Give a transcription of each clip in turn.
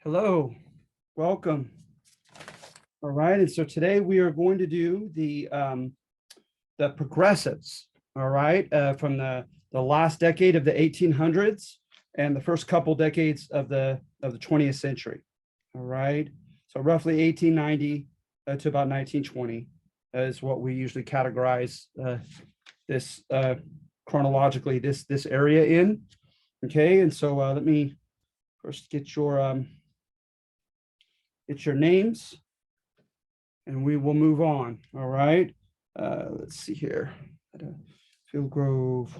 Hello, welcome. All right, and so today we are going to do the progressives. All right, from the last decade of the 1800s and the first couple decades of the 20th century. All right, so roughly 1890 to about 1920 is what we usually categorize this chronologically this area in. Okay, and so let me first get your names and we will move on. All right. Let's see here. Field Grove.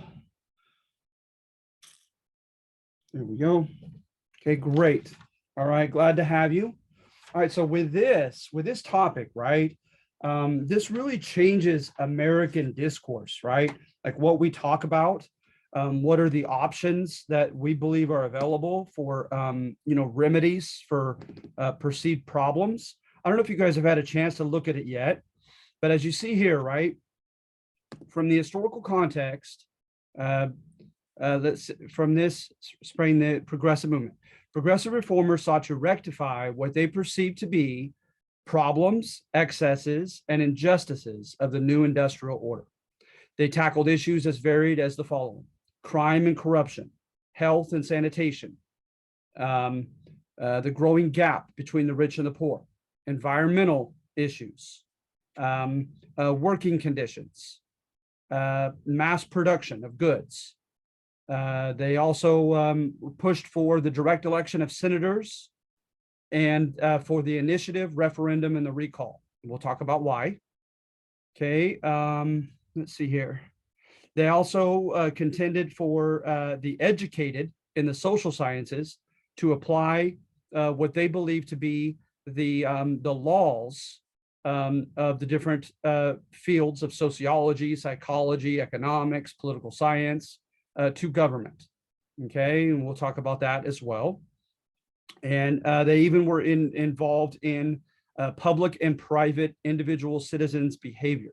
There we go. Okay, great. All right, glad to have you. All right, so with this topic, right, this really changes American discourse, right? Like what we talk about, what are the options that we believe are available for, remedies for perceived problems. I don't know if you guys have had a chance to look at it yet, but as you see here, right, from the historical context, from this sprang the progressive movement. Progressive reformers sought to rectify what they perceived to be problems, excesses, and injustices of the new industrial order. They tackled issues as varied as the following: crime and corruption, health and sanitation, the growing gap between the rich and the poor, environmental issues, working conditions, mass production of goods. They also pushed for the direct election of senators and for the initiative, referendum, and the recall. We'll talk about why. Okay, let's see here. They also contended for the educated in the social sciences to apply what they believe to be the laws of the different fields of sociology, psychology, economics, political science to government. Okay, and we'll talk about that as well. And they even were involved in public and private individual citizens' behavior.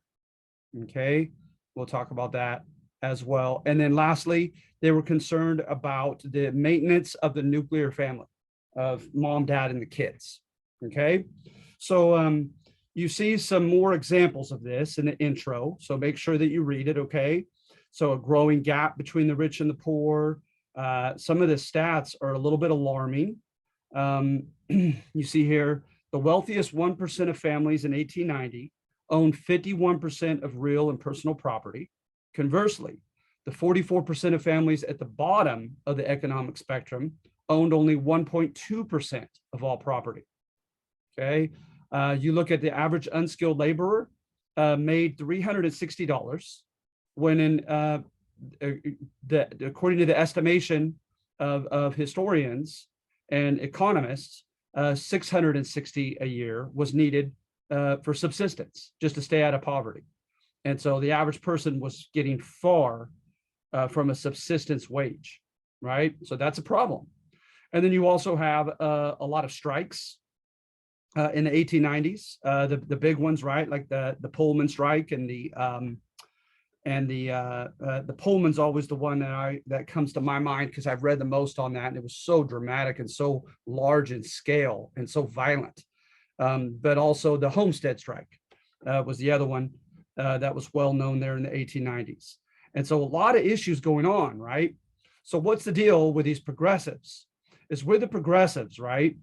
Okay, we'll talk about that as well. And then lastly, they were concerned about the maintenance of the nuclear family of mom, dad, and the kids. Okay, so you see some more examples of this in the intro, so make sure that you read it. Okay, so a growing gap between the rich and the poor. Some of the stats are a little bit alarming. You see here, the wealthiest 1% of families in 1890 owned 51% of real and personal property. Conversely, the 44% of families at the bottom of the economic spectrum owned only 1.2% of all property. Okay, you look at the average unskilled laborer made $360 when according to the estimation of historians and economists, 660 a year was needed for subsistence, just to stay out of poverty. And so the average person was getting far from a subsistence wage, right? So that's a problem. And then you also have a lot of strikes in the 1890s, the big ones, right? Like the Pullman strike and the Pullman's always the one that comes to my mind because I've read the most on that, and it was so dramatic and so large in scale and so violent. But also the Homestead strike was the other one that was well known there in the 1890s. And so a lot of issues going on, right? So what's the deal with these progressives? Is with the progressives, right,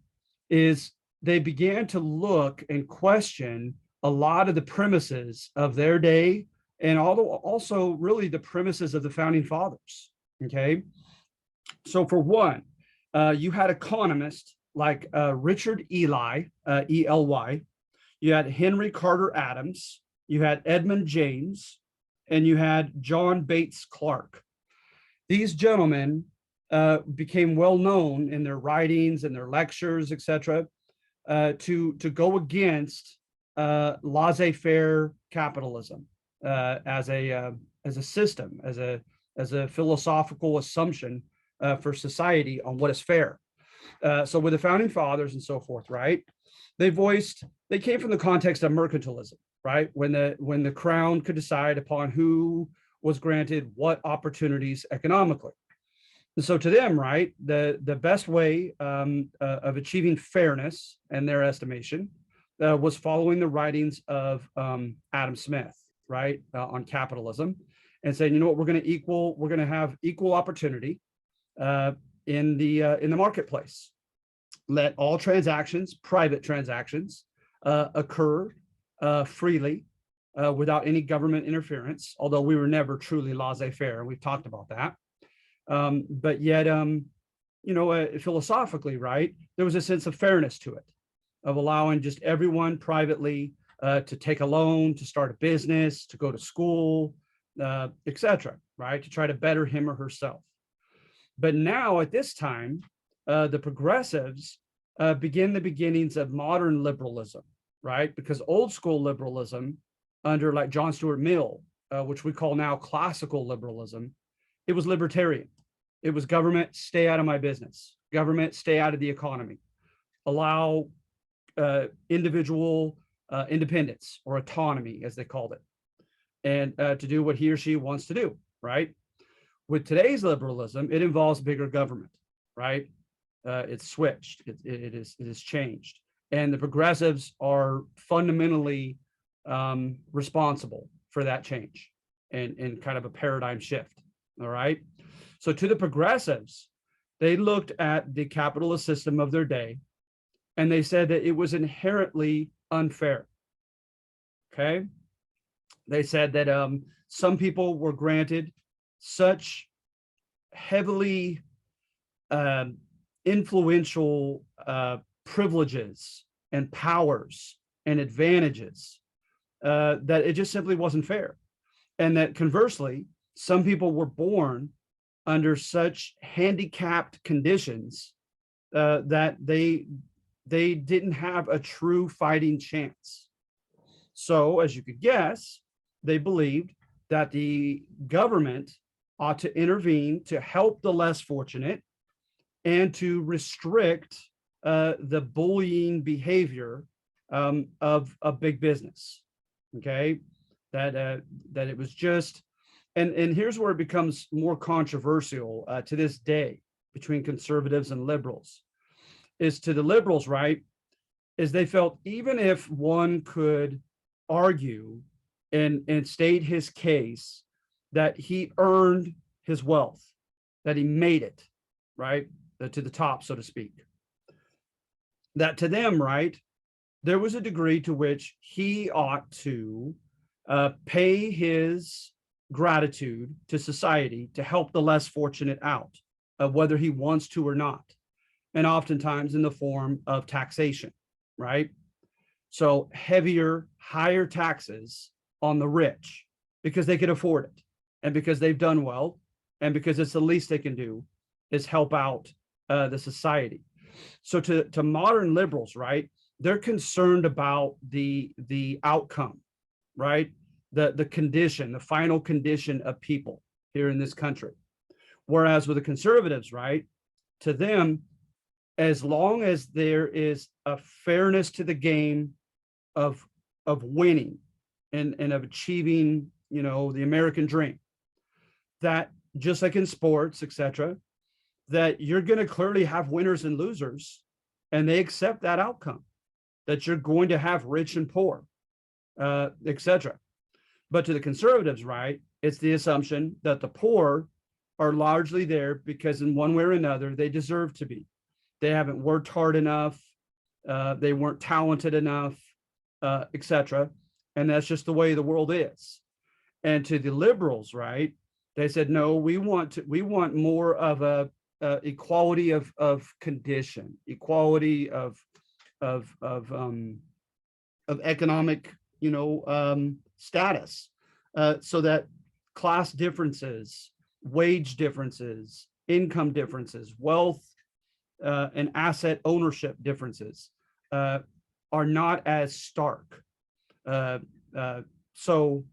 is they began to look and question a lot of the premises of their day, and also really the premises of the founding fathers. Okay, so for one, you had economists like Richard Ely, E-L-Y. You had Henry Carter Adams. You had Edmund James, and you had John Bates Clark. These gentlemen became well known in their writings and their lectures, etc., to go against laissez-faire capitalism as a system, as a philosophical assumption for society on what is fair. So with the founding fathers and so forth, right? They came from the context of mercantilism, right? When the crown could decide upon who was granted what opportunities economically. So to them, right, the best way of achieving fairness, in their estimation, was following the writings of Adam Smith, right, on capitalism, and saying, you know what, we're going to have equal opportunity uh, in the marketplace. Let all transactions, private transactions, occur freely without any government interference. Although we were never truly laissez-faire, and we've talked about that. But yet, philosophically, right, there was a sense of fairness to it, of allowing just everyone privately to take a loan, to start a business, to go to school, etc., right, to try to better him or herself. But now at this time, the progressives begin the beginnings of modern liberalism, right? Because old school liberalism under like John Stuart Mill, which we call now classical liberalism, it was libertarian. It was government, stay out of my business. Government, stay out of the economy. Allow individual independence or autonomy, as they called it, and to do what he or she wants to do, right? With today's liberalism, it involves bigger government, right? It's switched. It is changed, and the progressives are fundamentally responsible for that change and kind of a paradigm shift. All right. So to the progressives, they looked at the capitalist system of their day, and they said that it was inherently unfair. Okay. They said that some people were granted such heavily influential privileges and powers and advantages that it just simply wasn't fair. And that conversely, some people were born under such handicapped conditions that they didn't have a true fighting chance. So, as you could guess, they believed that the government ought to intervene to help the less fortunate and to restrict the bullying behavior of big business. Okay, that it was just, and here's where it becomes more controversial to this day between conservatives and liberals. Is to the liberals, right, is they felt even if one could argue and state his case that he earned his wealth, that he made it, right, to the top, so to speak, that to them, right, there was a degree to which he ought to pay his gratitude to society to help the less fortunate out, whether he wants to or not, and oftentimes in the form of taxation, right? So heavier, higher taxes on the rich because they can afford it and because they've done well and because it's the least they can do is help out the society. So to modern liberals, right, they're concerned about the outcome, right? The condition, the final condition of people here in this country. Whereas with the conservatives, right, to them, as long as there is a fairness to the game of winning and of achieving, the American dream, that just like in sports, etc., that you're going to clearly have winners and losers, and they accept that outcome, that you're going to have rich and poor, etc. But to the conservatives, right, it's the assumption that the poor are largely there because in one way or another, they deserve to be. They haven't worked hard enough. They weren't talented enough, etc. And that's just the way the world is. And to the liberals, right, they said, no, we want more of a equality of condition, equality of economic, status, so that class differences, wage differences, income differences, wealth and asset ownership differences are not as stark. So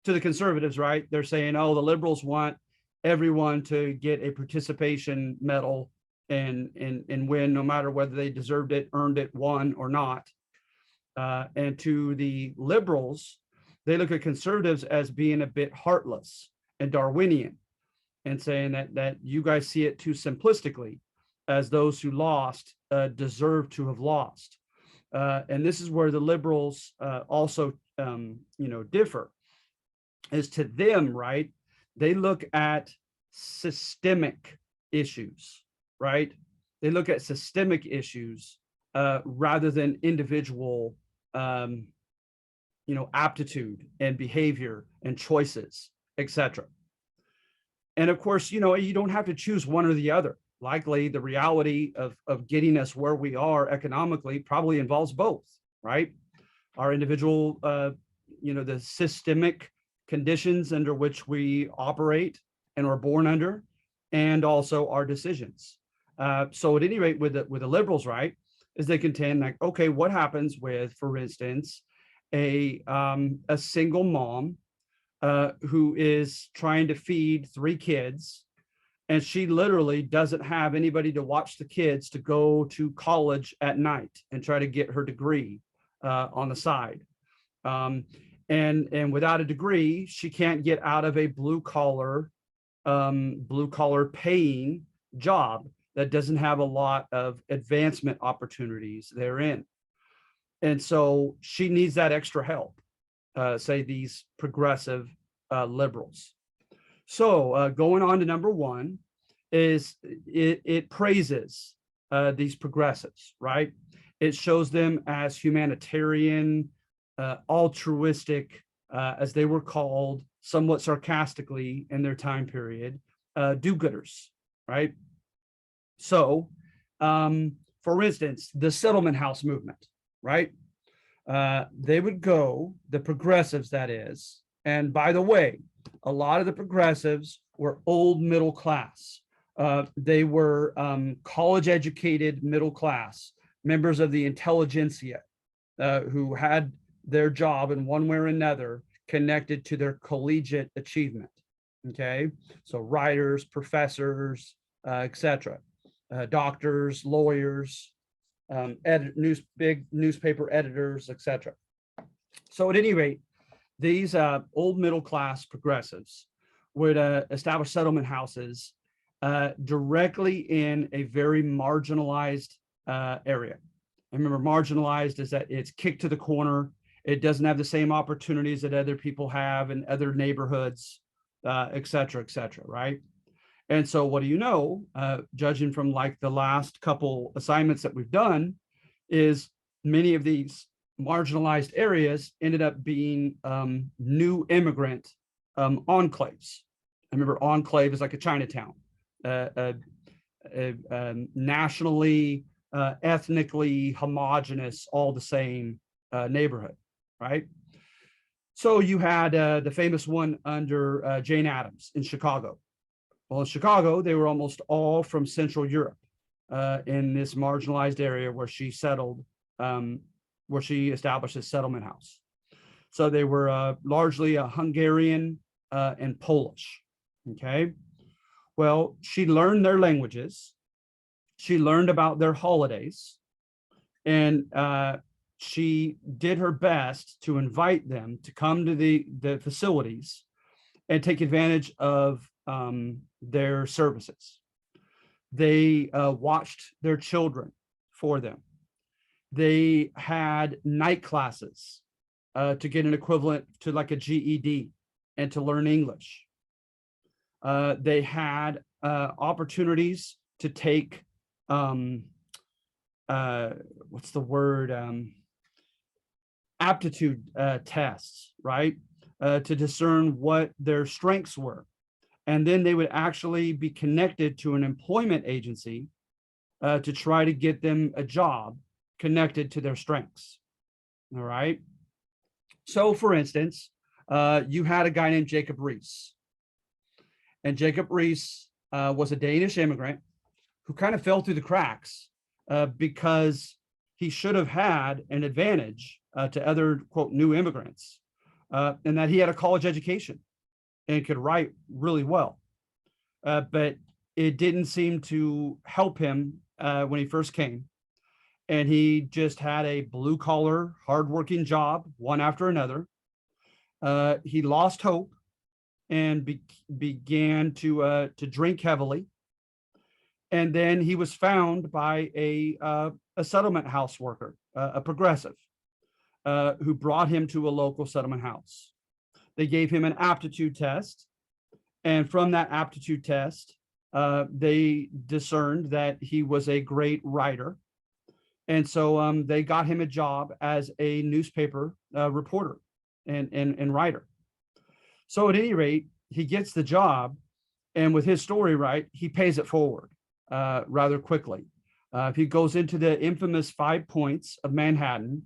to the conservatives, right, they're saying, oh, the liberals want everyone to get a participation medal and win, no matter whether they deserved it, earned it, won or not. And to the liberals, they look at conservatives as being a bit heartless and Darwinian, and saying that you guys see it too simplistically, as those who lost deserve to have lost. And this is where the liberals also, differ. Is to them, right? They look at systemic issues, right? They look at systemic issues rather than individual, aptitude and behavior and choices, etc. And of course, you don't have to choose one or the other. Likely, the reality of getting us where we are economically probably involves both, right? Our individual, the systemic conditions under which we operate and are born under, and also our decisions. So at any rate, with the liberals, right, is they contend like, okay, what happens with, for instance, a single mom who is trying to feed 3 kids, and she literally doesn't have anybody to watch the kids to go to college at night and try to get her degree on the side. And without a degree, she can't get out of a blue collar paying job that doesn't have a lot of advancement opportunities therein. And so she needs that extra help, say these progressive liberals. So going on to number 1 is it praises these progressives, right? It shows them as humanitarian, altruistic, as they were called somewhat sarcastically in their time period, do-gooders, right? So, for instance, the settlement house movement, right? They would go, the progressives, that is, and by the way, a lot of the progressives were old middle class. They were college-educated middle class, members of the intelligentsia, who had their job in one way or another connected to their collegiate achievement. Okay, so writers, professors, etc., doctors, lawyers, big newspaper editors, etc. So at any rate, these old middle class progressives would establish settlement houses directly in a very marginalized area. And remember, marginalized is that it's kicked to the corner. It doesn't have the same opportunities that other people have in other neighborhoods, et cetera, right? And so what do you know, judging from like the last couple assignments that we've done, is many of these marginalized areas ended up being new immigrant enclaves. I remember enclave is like a Chinatown, nationally, ethnically homogenous, all the same neighborhood, right? So you had the famous one under Jane Addams in Chicago. Well, in Chicago, they were almost all from Central Europe in this marginalized area where she settled, where she established a settlement house. So they were largely Hungarian and Polish, okay? Well, she learned their languages. She learned about their holidays, and she did her best to invite them to come to the facilities and take advantage of their services. They watched their children for them. They had night classes to get an equivalent to like a GED and to learn English. They had opportunities to take, what's the word? Aptitude tests, right? To discern what their strengths were. And then they would actually be connected to an employment agency to try to get them a job connected to their strengths. All right. So for instance, you had a guy named Jacob Riis. And Jacob Riis was a Danish immigrant who kind of fell through the cracks because he should have had an advantage to other, quote, new immigrants, and that he had a college education and could write really well. But it didn't seem to help him when he first came. And he just had a blue collar, hardworking job, one after another. He lost hope. and began to drink heavily. And then he was found by a settlement house worker, a progressive, who brought him to a local settlement house. They gave him an aptitude test, and from that aptitude test, they discerned that he was a great writer. And so they got him a job as a newspaper reporter and writer. So at any rate, he gets the job, and with his story, right, he pays it forward rather quickly. If he goes into the infamous 5 points of Manhattan,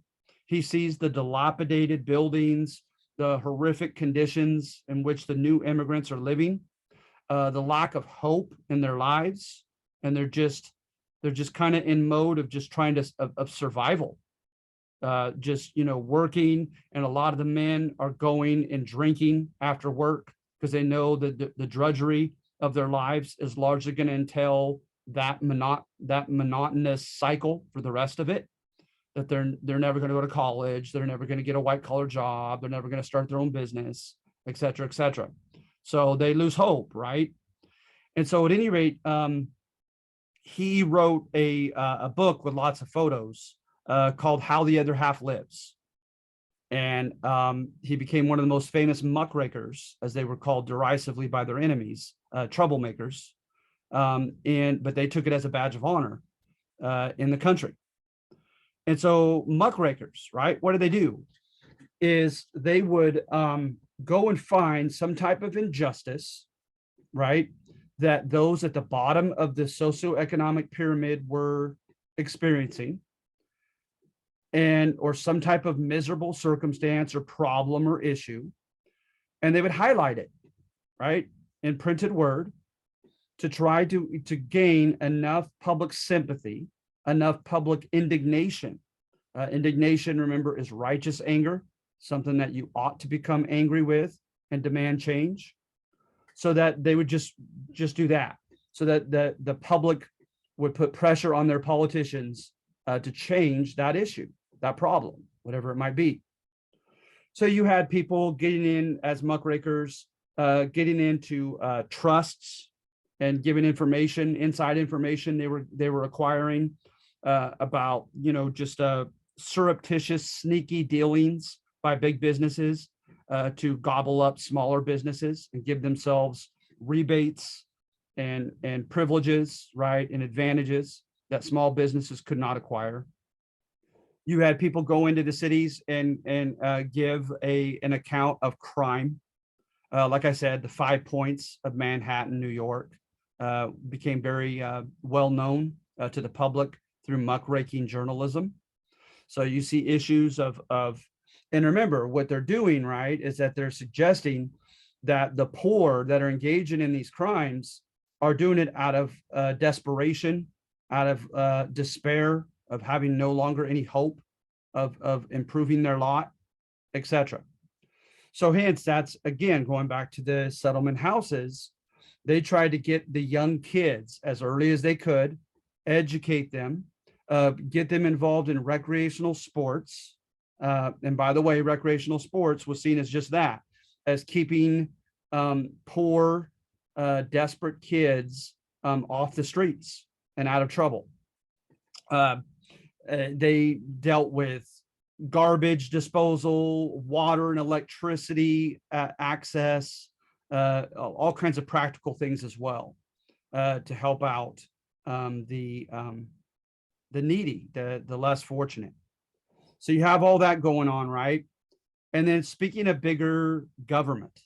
he sees the dilapidated buildings, the horrific conditions in which the new immigrants are living, the lack of hope in their lives, and they're just kind of in mode of just trying to of survival, just working, and a lot of the men are going and drinking after work because they know that the drudgery of their lives is largely going to entail that monotonous cycle for the rest of it, that they're never going to go to college, they're never going to get a white collar job, they're never going to start their own business, et cetera, et cetera. So they lose hope, right? And so at any rate, he wrote a book with lots of photos called How the Other Half Lives. And he became one of the most famous muckrakers, as they were called derisively by their enemies, troublemakers. But they took it as a badge of honor in the country. And so muckrakers, right? What do? Is they would go and find some type of injustice, right, that those at the bottom of the socioeconomic pyramid were experiencing, or some type of miserable circumstance or problem or issue, and they would highlight it, right, in printed word, to try to gain enough public sympathy, enough public indignation. Indignation, remember, is righteous anger, something that you ought to become angry with and demand change, so that they would just do that, so that the public would put pressure on their politicians to change that issue, that problem, whatever it might be. So you had people getting in as muckrakers, getting into trusts and giving information, inside information they were acquiring about just surreptitious, sneaky dealings by big businesses to gobble up smaller businesses and give themselves rebates and privileges, right, and advantages that small businesses could not acquire. You had people go into the cities and give an account of crime. Like I said, the 5 points of Manhattan, New York, became very well known to the public through muckraking journalism. So you see issues of, and remember what they're doing, right, is that they're suggesting that the poor that are engaging in these crimes are doing it out of desperation, out of despair, of having no longer any hope of improving their lot, etc. So hence, that's again going back to the settlement houses. They tried to get the young kids as early as they could, educate them, get them involved in recreational sports. And by the way, recreational sports was seen as just that, as keeping poor, desperate kids off the streets and out of trouble. They dealt with garbage disposal, water and electricity access, all kinds of practical things as well, to help out the needy, the less fortunate. So you have all that going on, right? And then speaking of bigger government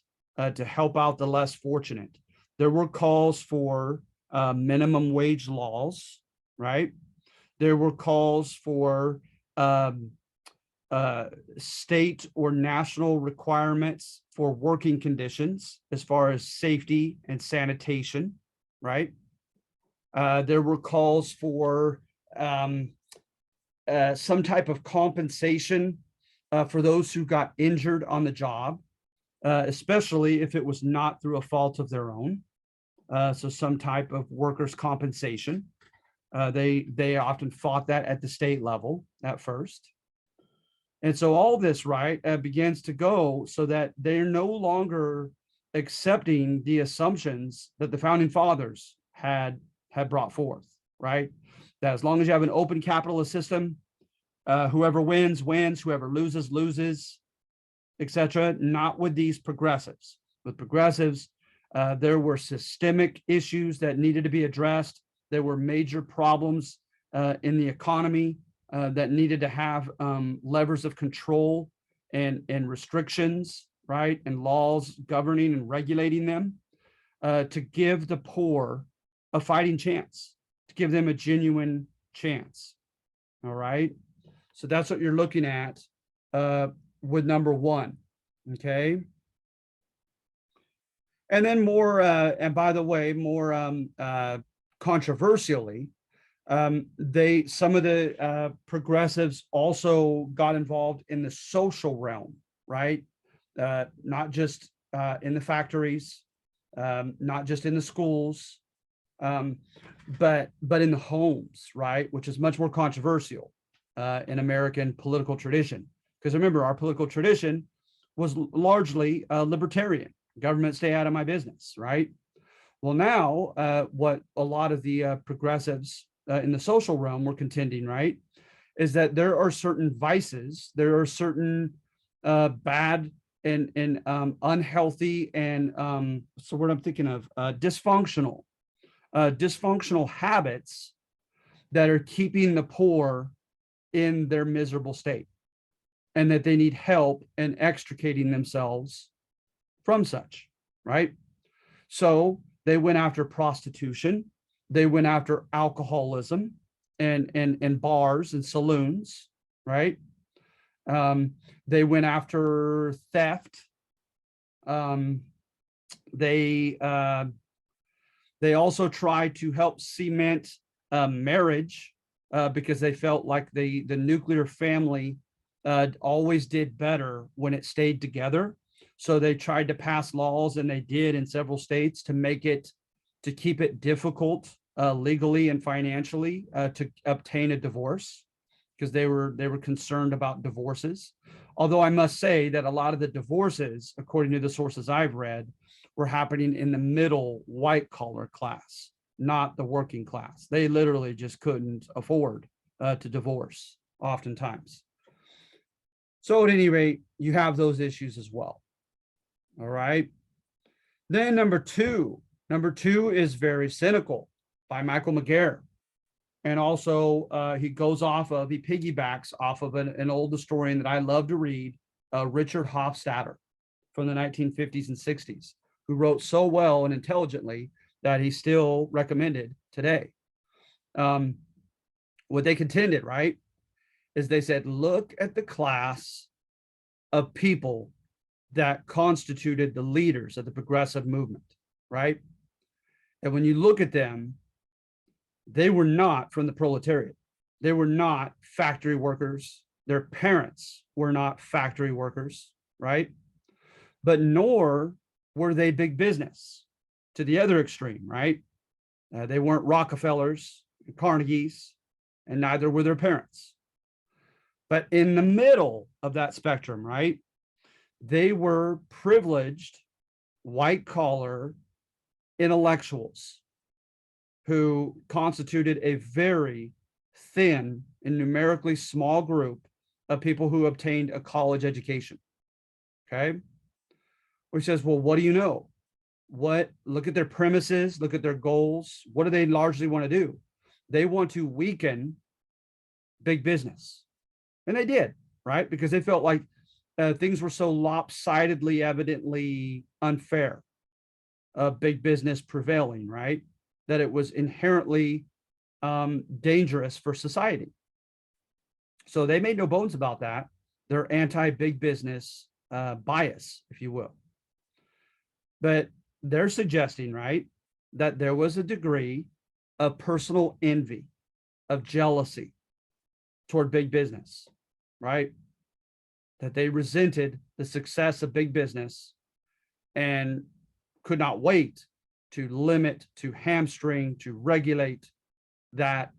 to help out the less fortunate, there were calls for minimum wage laws, right? There were calls for state or national requirements for working conditions as far as safety and sanitation, right? There were calls for some type of compensation for those who got injured on the job, especially if it was not through a fault of their own. So some type of workers' compensation. They often fought that at the state level at first. And so all this, right, begins to go so that they're no longer accepting the assumptions that the founding fathers had brought forth, right? That as long as you have an open capitalist system, whoever wins, wins, whoever loses, loses, etc. Not with these progressives. With progressives, there were systemic issues that needed to be addressed. There were major problems in the economy that needed to have levers of control and restrictions, right? And laws governing and regulating them to give the poor a fighting chance, to give them a genuine chance. All right. So that's what you're looking at with number one. Okay. And then more, and by the way, more controversially, some of the progressives also got involved in the social realm, right? Not just in the factories, not just in the schools, but in the homes, right? Which is much more controversial in American political tradition. Because remember, our political tradition was largely libertarian. Government, stay out of my business, right? Well, now what a lot of the progressives in the social realm were contending, right, is that there are certain vices, there are certain bad and unhealthy and so what I'm thinking of dysfunctional habits that are keeping the poor in their miserable state, and that they need help in extricating themselves from such, right? So they went after prostitution, they went after alcoholism and bars and saloons, right? They went after theft. They also tried to help cement marriage because they felt like the nuclear family always did better when it stayed together. So they tried to pass laws, and they did in several states, to keep it difficult legally and financially to obtain a divorce, because they were concerned about divorces. Although I must say that a lot of the divorces, according to the sources I've read, were happening in the middle white collar class, not the working class. They literally just couldn't afford to divorce oftentimes. So at any rate, you have those issues as well. All right. Then number two is Very Cynical by Michael McGarr. And also he piggybacks off of an old historian that I love to read, Richard Hofstadter from the 1950s and 60s, who wrote so well and intelligently that he's still recommended today. What they contended, right, is they said, look at the class of people that constituted the leaders of the progressive movement, right? And when you look at them, they were not from the proletariat. They were not factory workers. Their parents were not factory workers, right? But nor were they big business to the other extreme, right? They weren't Rockefellers, Carnegies, and neither were their parents. But in the middle of that spectrum, right, they were privileged, white-collar intellectuals who constituted a very thin and numerically small group of people who obtained a college education. Okay? Which says, well, what do you know? Look at their premises, look at their goals. What do they largely want to do? They want to weaken big business. And they did, right? Because they felt like things were so lopsidedly, evidently unfair, big business prevailing, right? That it was inherently dangerous for society. So they made no bones about that. They're anti-big business bias, if you will. But they're suggesting, right, that there was a degree of personal envy, of jealousy toward big business, right? That they resented the success of big business and could not wait to limit, to hamstring, to regulate that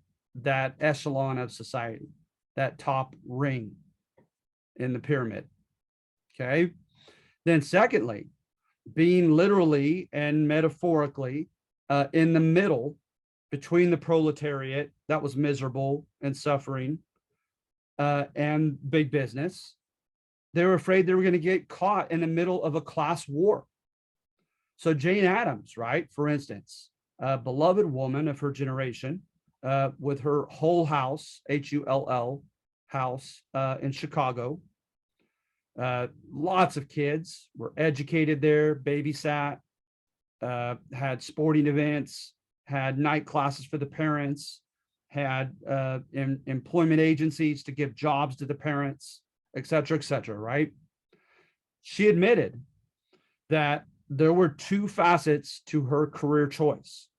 echelon of society, that top ring in the pyramid. Okay. Then secondly, being literally and metaphorically in the middle between the proletariat that was miserable and suffering and big business. They were afraid they were going to get caught in the middle of a class war. So Jane Addams, right, for instance, a beloved woman of her generation, with her Hull House, Hull house in Chicago. Lots of kids were educated there, babysat, had sporting events, had night classes for the parents, had employment agencies to give jobs to the parents, et cetera, right? She admitted that there were two facets to her career choice.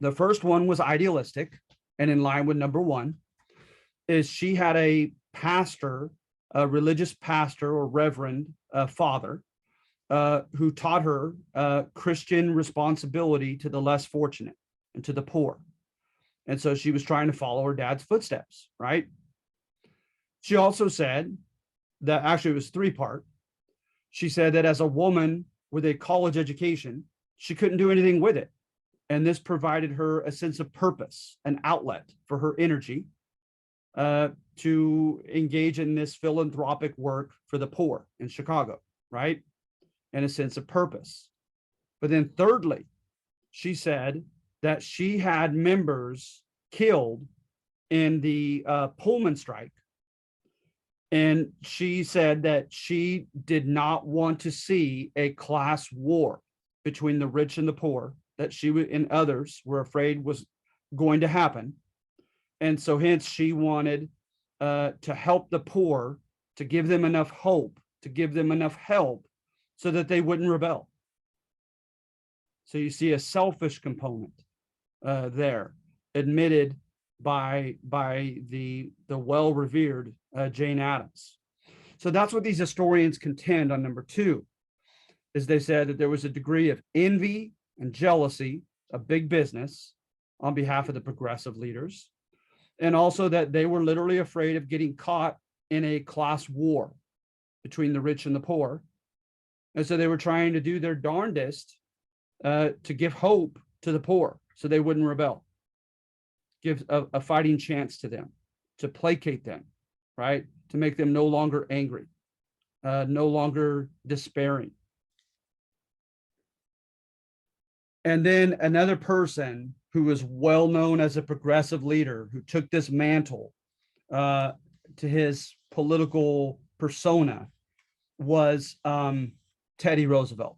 The first one was idealistic, and in line with number one, is she had a pastor, a religious pastor or reverend father, who taught her Christian responsibility to the less fortunate and to the poor. And so she was trying to follow her dad's footsteps, right? She also said that, actually it was three-part. She said that as a woman with a college education, she couldn't do anything with it. And this provided her a sense of purpose, an outlet for her energy to engage in this philanthropic work for the poor in Chicago, right? And a sense of purpose. But then thirdly, she said that she had members killed in the Pullman strike. And she said that she did not want to see a class war between the rich and the poor, that she and others were afraid was going to happen. And so hence she wanted to help the poor, to give them enough hope, to give them enough help so that they wouldn't rebel. So you see a selfish component there, admitted by the well-revered Jane Addams. So that's what these historians contend on number two, is they said that there was a degree of envy and jealousy of big business on behalf of the progressive leaders, and also that they were literally afraid of getting caught in a class war between the rich and the poor. And so they were trying to do their darndest to give hope to the poor so they wouldn't rebel, give a fighting chance to them, to placate them, right? To make them no longer angry, no longer despairing. And then another person who was well known as a progressive leader who took this mantle to his political persona was Teddy Roosevelt,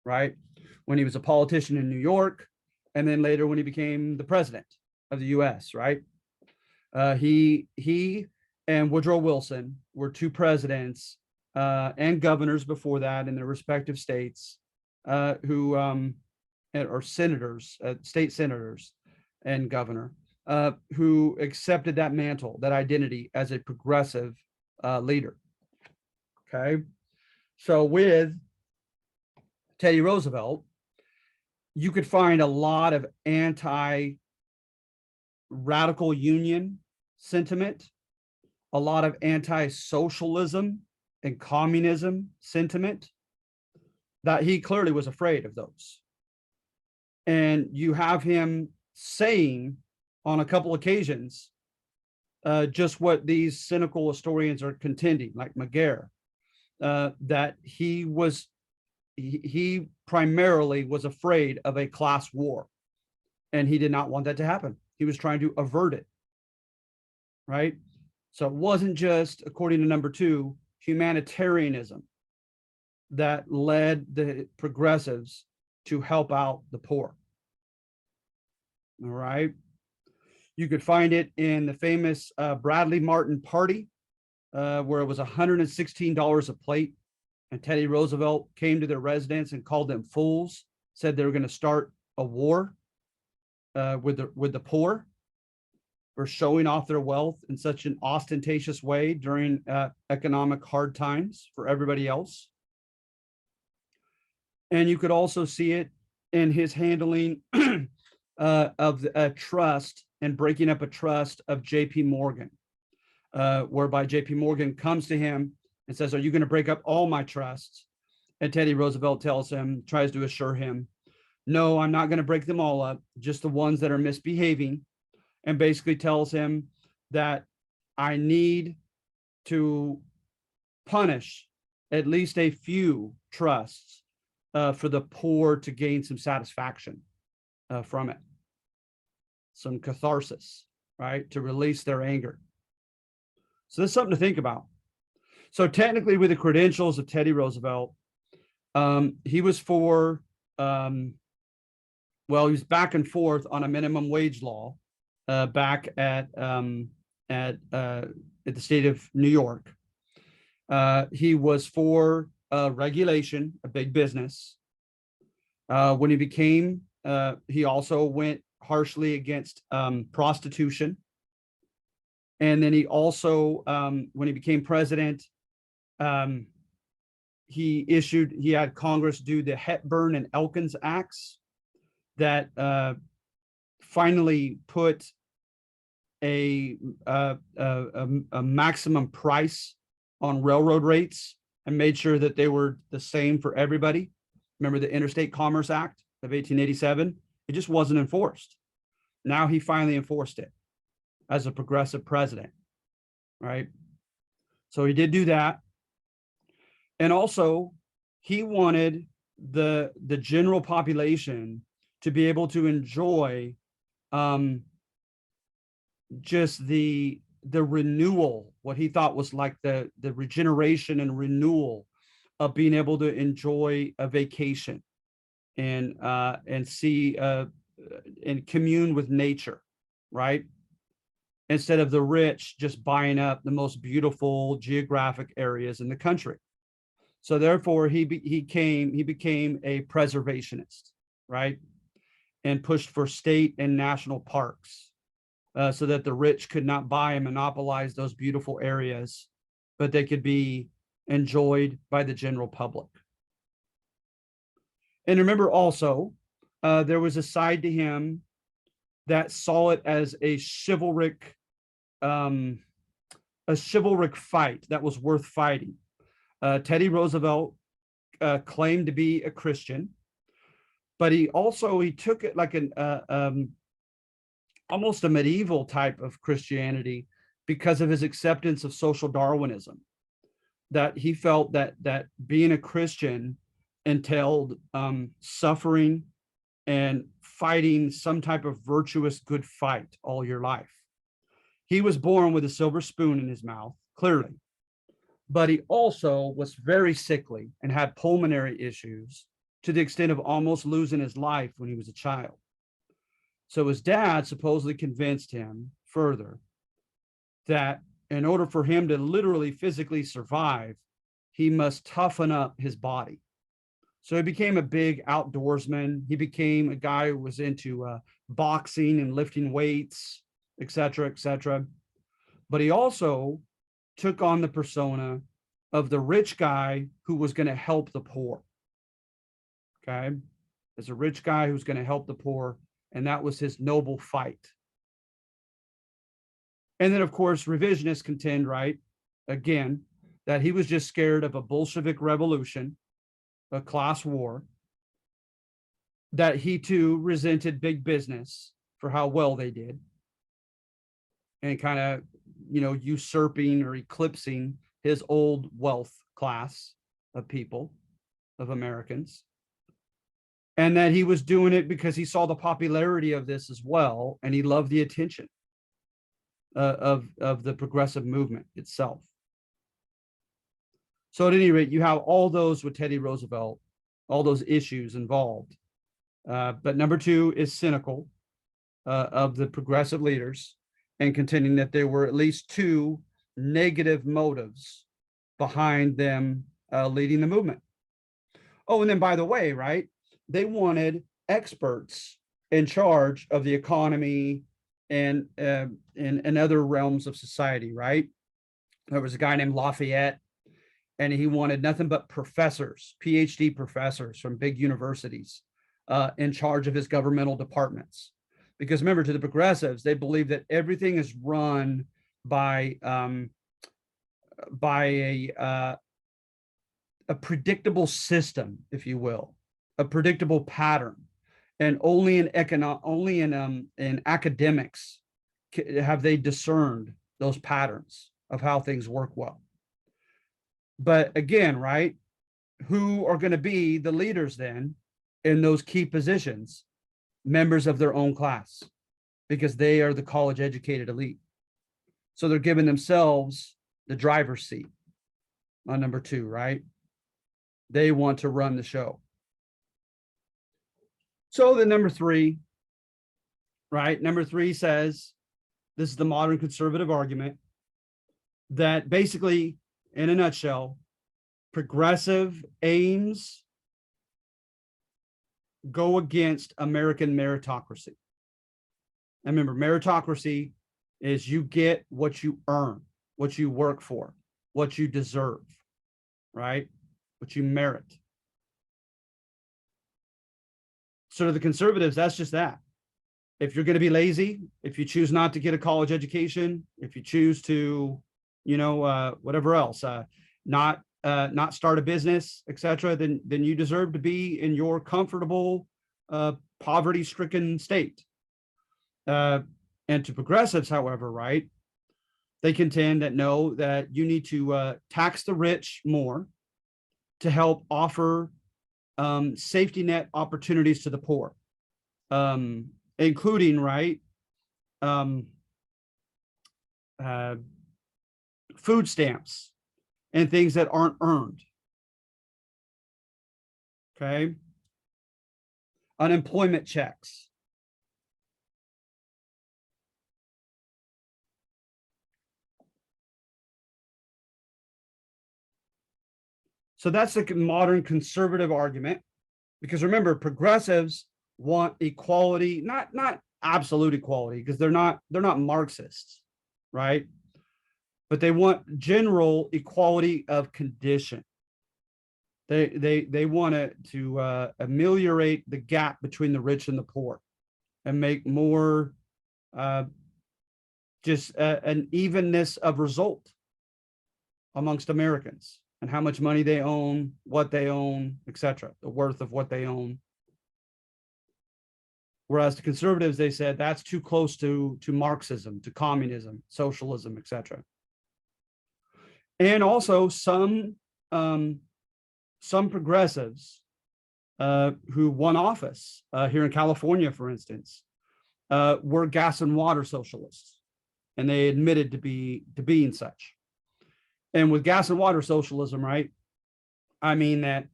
right? When he was a politician in New York, and then later when he became the president of the US, right? He and Woodrow Wilson were two presidents and governors before that in their respective states who or senators, state senators and governor, who accepted that mantle, that identity as a progressive leader. Okay. So with Teddy Roosevelt, you could find a lot of anti-radical union sentiment, a lot of anti-socialism and communism sentiment, that he clearly was afraid of those. And you have him saying on a couple occasions just what these cynical historians are contending, like McGarr, that he primarily was afraid of a class war, and he did not want that to happen. He was trying to avert it, right? So it wasn't just, according to number two, humanitarianism that led the progressives to help out the poor. All right. You could find it in the famous Bradley Martin party, where it was $116 a plate. And Teddy Roosevelt came to their residence and called them fools, said they were going to start a war with the poor for showing off their wealth in such an ostentatious way during economic hard times for everybody else. And you could also see it in his handling of a trust and breaking up a trust of JP Morgan, whereby JP Morgan comes to him and says, are you going to break up all my trusts? And Teddy Roosevelt tries to assure him, no, I'm not going to break them all up, just the ones that are misbehaving, and basically tells him that I need to punish at least a few trusts for the poor to gain some satisfaction from it, some catharsis, right? To release their anger. So that's something to think about. So technically, with the credentials of Teddy Roosevelt, he was for, well, he was back and forth on a minimum wage law back at the state of New York. He was for regulation, a big business. When he became, he also went harshly against prostitution. And then he also, when he became president, he had Congress do the Hepburn and Elkins Acts that finally put a maximum price on railroad rates and made sure that they were the same for everybody. Remember the Interstate Commerce Act of 1887? It just wasn't enforced. Now he finally enforced it as a progressive president, right? So he did do that. And also, he wanted the general population to be able to enjoy just the renewal, what he thought was like the regeneration and renewal of being able to enjoy a vacation and see and commune with nature, right? Instead of the rich just buying up the most beautiful geographic areas in the country. So therefore, he became a preservationist, right? And pushed for state and national parks so that the rich could not buy and monopolize those beautiful areas, but they could be enjoyed by the general public. And remember also, there was a side to him that saw it as a chivalric fight that was worth fighting. Teddy Roosevelt claimed to be a Christian, but he took it like an almost a medieval type of Christianity because of his acceptance of social Darwinism. That he felt that being a Christian entailed suffering and fighting some type of virtuous good fight all your life. He was born with a silver spoon in his mouth, clearly, but he also was very sickly and had pulmonary issues to the extent of almost losing his life when he was a child. So his dad supposedly convinced him further that in order for him to literally physically survive, he must toughen up his body. So he became a big outdoorsman. He became a guy who was into boxing and lifting weights, et cetera, et cetera. But he also took on the persona of the rich guy who was going to help the poor. Okay. As a rich guy who's going to help the poor. And that was his noble fight. And then, of course, revisionists contend, right, again, that he was just scared of a Bolshevik revolution, a class war, that he too resented big business for how well they did, and kind of, usurping or eclipsing his old wealth class of people, of Americans. And that he was doing it because he saw the popularity of this as well, and he loved the attention of the progressive movement itself. So at any rate, you have all those with Teddy Roosevelt, all those issues involved. But number two is cynical of the progressive leaders and contending that there were at least two negative motives behind them leading the movement. Oh, and then by the way, right, they wanted experts in charge of the economy and other realms of society, right? There was a guy named Lafayette, and he wanted nothing but professors, PhD professors from big universities in charge of his governmental departments. Because remember, to the progressives, they believe that everything is run by a a predictable system, if you will, a predictable pattern. And only in academics have they discerned those patterns of how things work well. But again, right, who are going to be the leaders then in those key positions? Members of their own class, because they are the college educated elite. So they're giving themselves the driver's seat on number two, right? They want to run the show. So the number three, right? Number three says, this is the modern conservative argument, that basically, in a nutshell, progressive aims go against American meritocracy. And remember, meritocracy is you get what you earn, what you work for, what you deserve, right? What you merit. So to the conservatives, that's just that. If you're going to be lazy, if you choose not to get a college education, if you choose to, whatever else, not start a business, etc., then you deserve to be in your comfortable, poverty-stricken state. And to progressives, however, right, they contend that no, that you need to tax the rich more to help offer safety net opportunities to the poor, including, right, food stamps and things that aren't earned. Okay. Unemployment checks. So that's the modern conservative argument, because remember, progressives want equality, not absolute equality, because they're not Marxists, right? But they want general equality of condition. They want to ameliorate the gap between the rich and the poor, and make more just an evenness of result amongst Americans, and how much money they own, what they own, etc., the worth of what they own. Whereas the conservatives, they said that's too close to Marxism, to communism, socialism, etc. And also some progressives who won office here in California, for instance, were gas and water socialists, and they admitted to being such. And with gas and water socialism, right, I mean that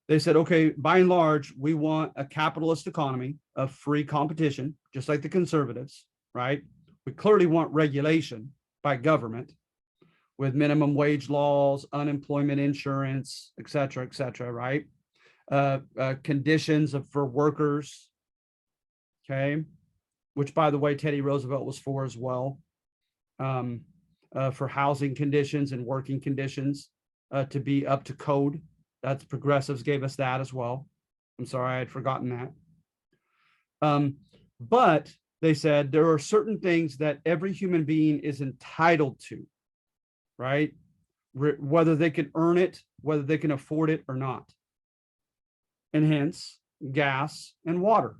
they said, okay, by and large, we want a capitalist economy of free competition, just like the conservatives, right? We clearly want regulation by government with minimum wage laws, unemployment insurance, et cetera, right? Conditions for workers, okay? Which, by the way, Teddy Roosevelt was for as well. For housing conditions and working conditions to be up to code. That's progressives gave us that as well. I'm sorry, I had forgotten that. But they said there are certain things that every human being is entitled to, right? Whether they can earn it, whether they can afford it or not. And hence, gas and water.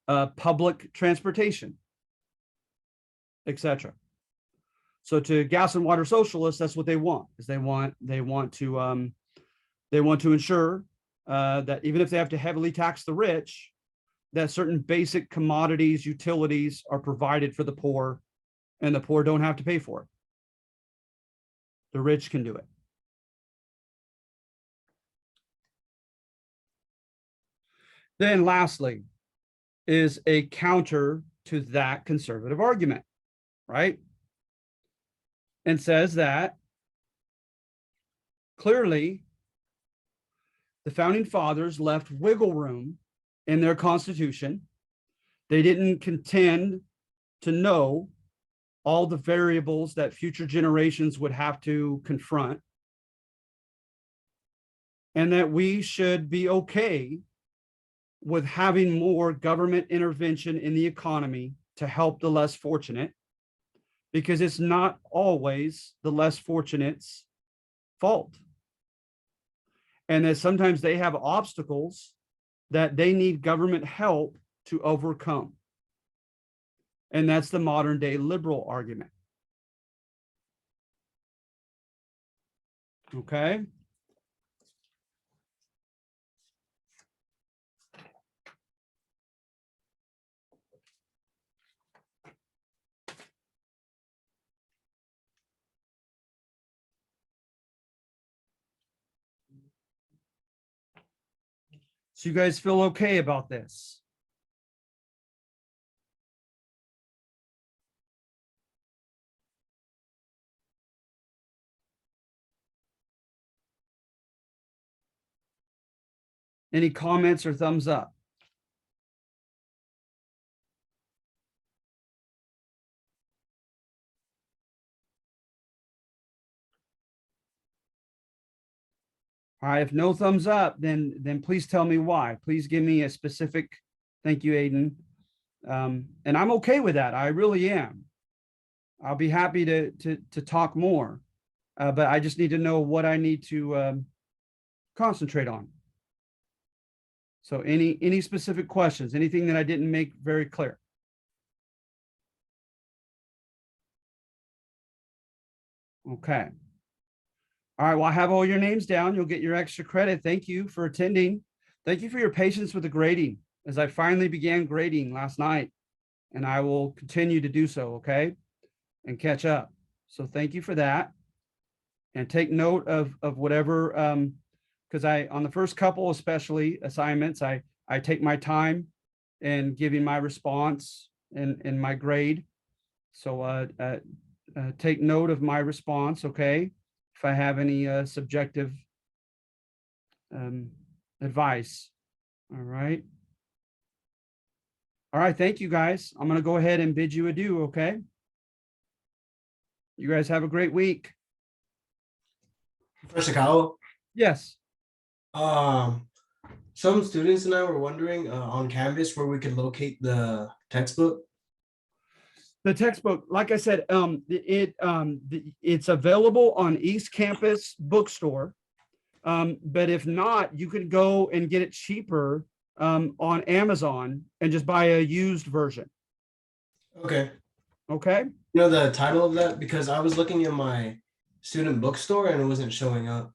Public transportation, etc. So to gas and water socialists, that's what they want, is they want to ensure that even if they have to heavily tax the rich, that certain basic commodities, utilities are provided for the poor, and the poor don't have to pay for it. The rich can do it. Then lastly is a counter to that conservative argument, right? And says that clearly the founding fathers left wiggle room in their Constitution. They didn't contend to know all the variables that future generations would have to confront, and that we should be okay with having more government intervention in the economy to help the less fortunate, because it's not always the less fortunates fault. And that sometimes they have obstacles that they need government help to overcome. And that's the modern day liberal argument. Okay. So you guys feel okay about this? Any comments or thumbs up? All right, if no thumbs up, then please tell me why. Please give me a specific, thank you, Aiden. And I'm okay with that. I really am. I'll be happy to talk more, but I just need to know what I need to concentrate on. So any specific questions, anything that I didn't make very clear? Okay. All right, well, I have all your names down. You'll get your extra credit. Thank you for attending. Thank you for your patience with the grading as I finally began grading last night, and I will continue to do so, okay? And catch up. So thank you for that. And take note of whatever, because on the first couple, especially assignments, I take my time in giving my response and my grade. So take note of my response, okay? If I have any subjective advice. All right. All right. Thank you, guys. I'm going to go ahead and bid you adieu. Okay. You guys have a great week. Professor Kyle, Yes. some students and I were wondering on Canvas where we could locate the textbook. The textbook, like I said, it's available on East Campus Bookstore. But if not, you could go and get it cheaper on Amazon and just buy a used version. Okay. Okay. You know the title of that? Because I was looking in my student bookstore and it wasn't showing up.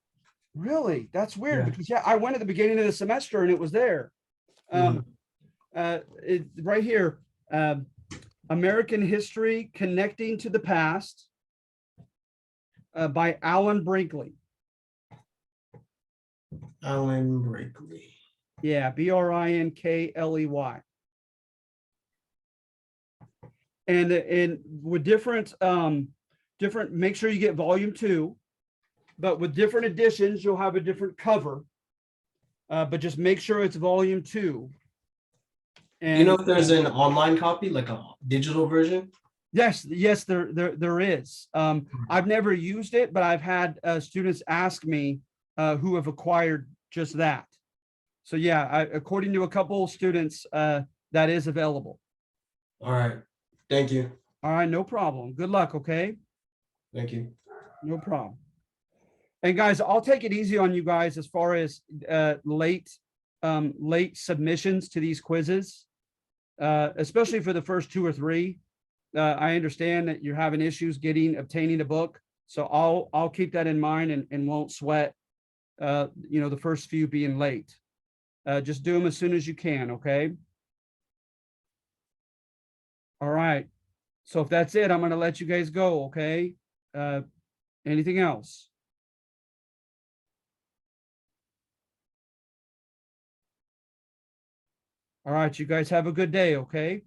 Really? That's weird Yeah. because I went at the beginning of the semester and it was there. It right here. American History Connecting to the Past by Alan Brinkley. Alan Brinkley. Yeah, Brinkley. And with different, make sure you get volume 2, but with different editions, you'll have a different cover. But just make sure it's volume 2. And you know if there's an online copy, like a digital version? Yes, there is. I've never used it, but I've had students ask me who have acquired just that. So yeah, according to a couple of students, that is available. All right. Thank you. All right, no problem. Good luck, okay? Thank you. No problem. And guys, I'll take it easy on you guys as far as late submissions to these quizzes, especially for the first 2 or 3. I understand that you're having issues obtaining a book. So I'll keep that in mind and won't sweat, the first few being late. Just do them as soon as you can. Okay. All right. So if that's it, I'm going to let you guys go. Okay. Anything else? All right. You guys have a good day. Okay.